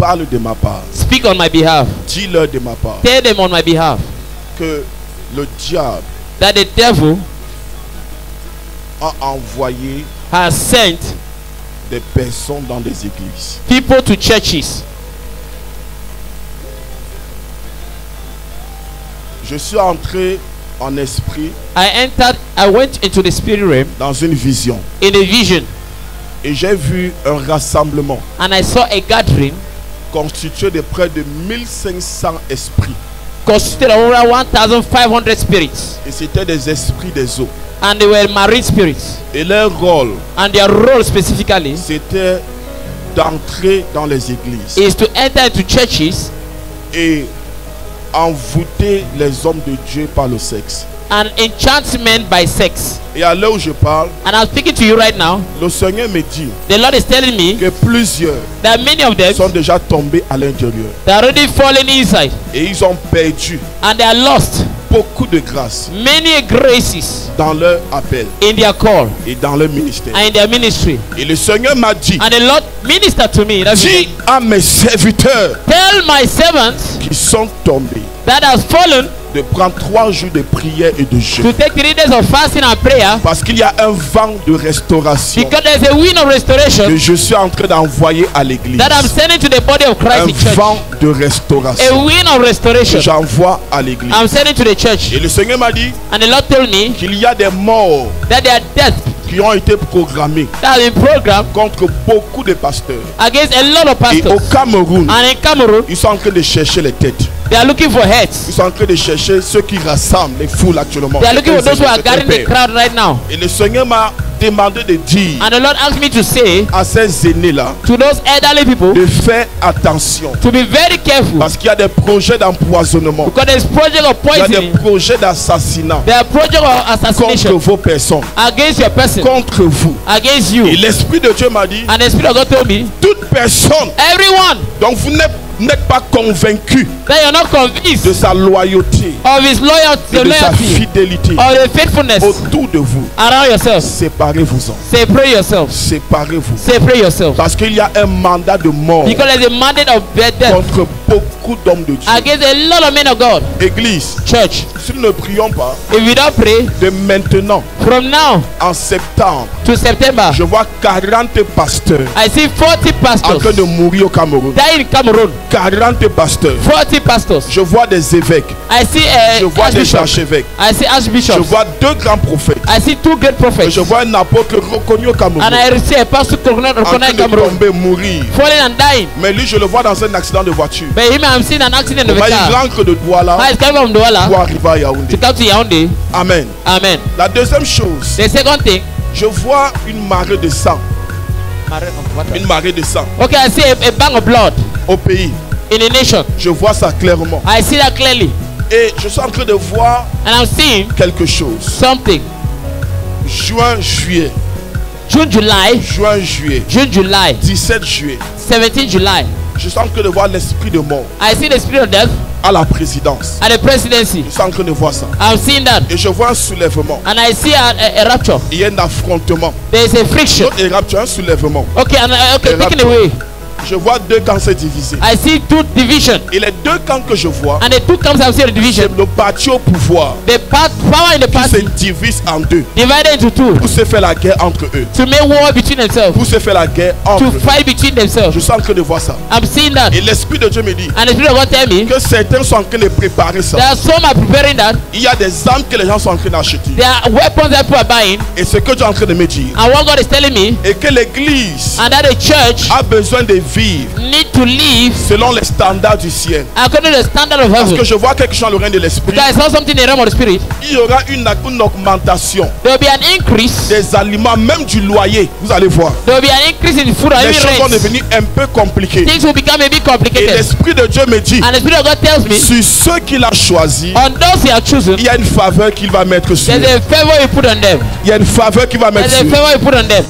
parle de ma part. Speak on my behalf. Dis-leur de ma part Tell them on my behalf que le diable that the devil a envoyé has sent des personnes dans des églises. people to churches. Je suis entré en esprit I went into the spirit realm dans une vision in a vision, et j'ai vu un rassemblement and I saw a gathering constitué de près de 1500 esprits. constituted of over 1,500 spirits, Et c'était des esprits des eaux. and they were marine spirits. Et leur rôle, And their role specifically c'était d'entrer dans les églises is to enter into churches et envoûter les hommes de Dieu par le sexe. and enchantment by sex. Et à l'heure où je parle, And I'm speaking to you right now. le Seigneur me dit The Lord is telling me que plusieurs that many of them sont déjà tombés à l'intérieur they are already fallen inside, et ils ont perdu and they are lost beaucoup de grâce many graces dans leur appel in their call et dans leur ministère. and in their ministry. Et le Seigneur m'a dit, And the Lord ministered to me. That's dis à mes serviteurs Tell my servants qui sont tombés that has fallen de prendre 3 jours de prière et de to jeûne. take 3 days of fasting and prayer, Parce qu'il y a un vent de restauration because there's a wind of restoration que je suis en train d'envoyer à l'église. that I'm sending to the body of Christ Un in church. vent de A restauration wind of que restoration j'envoie à l'église. I'm sending to the church. Et le Seigneur m'a dit And the Lord told me qu'il y a des morts that there are deaths qui ont été programmés that have been programmed contre beaucoup de pasteurs. against a lot of Et au pastors. Cameroun, And in Cameroon, ils sont en train de chercher les têtes. they are looking for Ils heads. sont en train de chercher ceux qui rassemblent les foules actuellement. They are looking for those who are C'est gathering the très peur. crowd right now. Et le Seigneur m'a demandé de dire And the Lord asked me to say à ces aînés-là to those elderly people de faire attention. to be very careful, Parce qu'il y a des projets d'empoisonnement. because there's project of Il y a des poisoning, projets d'assassinat there are project of contre assassination vos personnes, against your person, contre vous. against you. Et l'Esprit de Dieu m'a dit, And the Spirit of God told me, toute personne everyone dont vous n'êtes pas convaincu that you're not de convinced sa loyauté of his loyalty, et de sa loyalty, fidélité or the faithfulness autour de vous, around yourself, séparez-vous-en. separate yourself. Séparez-vous. Separate yourself. Parce qu'il y a un mandat de mort Because there's a mandate of death contre beaucoup d'hommes de Dieu. against a lot of men of God. Église, Church, si nous ne prions pas, if we don't pray de maintenant from now en septembre, to September, je vois 40 pasteurs I see 40 en train pastors de mourir au Cameroun. die in Cameroon. 40 pasteurs. 40 pastors. Je vois des évêques. I see Je vois des archbishop. archevêques. I see Je archbishops. vois 2 grands prophètes. I see 2 great Et prophets. je vois un apôtre reconnu au Cameroun. And I see a pastor En train in de Cameroon tomber, mourir. falling and dying. Mais lui, je le vois dans un accident de voiture. But him, I'm seeing an accident of a Il car. rentre de Douala How is coming from Douala pour arriver à Yaoundé. to come to Yaoundé? Amen. Amen. La deuxième chose, The second thing. je vois une marée de sang. Une marée de sang Okay, I see a bang of blood au pays. in a nation. Je vois ça clairement. I see that clearly. Et je suis en train de voir And I'm seeing quelque chose. something. Juin, juillet. June, July. Juin, juillet. June, July. 17 juillet. 17 July. Je suis en train de voir l'esprit de mort I see the spirit of death à la présidence. at the presidency. Je suis en train de voir ça. I'm seeing that. Et je vois un soulèvement. And I see a rapture. Il y a un affrontement. There is a friction. L'autre est rapture, un soulèvement. Okay, and okay, A taken rapture. away. Je vois 2 camps se diviser. I see 2 division. Et les 2 camps que je vois, And the 2 camps I see the division. c'est le parti au pouvoir The power in the qui se party divise en 2 divided into 2 pour se faire la guerre entre eux. to make war between themselves, Pour se faire la guerre entre to eux. fight between themselves. Je suis en train de voir ça. I'm seeing that. Et l'Esprit de Dieu me dit And the Spirit of God tell me que certains sont en train de préparer ça. there are some are preparing that. Il y a des armes que les gens sont en train d'acheter. There are weapons that people are buying. Et ce que Dieu est en train de me dire, And what God is telling me, et que l'Église and that the church a besoin de vivre need to live selon les standards du ciel. according to the standard of Parce heaven. que je vois quelque chose dans le règne de l'Esprit. Because I saw something in the realm of the Spirit. Il y aura une augmentation There will be an increase. des aliments, même du loyer. Vous allez voir. There will be an increase in food and Les even choses vont rents. devenir un peu compliquées. Things will become a bit Et complicated. l'Esprit de Dieu me dit, And the Spirit of God tells me, sur ceux qu'il a choisis, on those he has chosen, il y a une faveur qu'il va mettre sur eux. there's a favor you put on them. Il y a une faveur qu'il va mettre There's sur a eux. favor you put on them.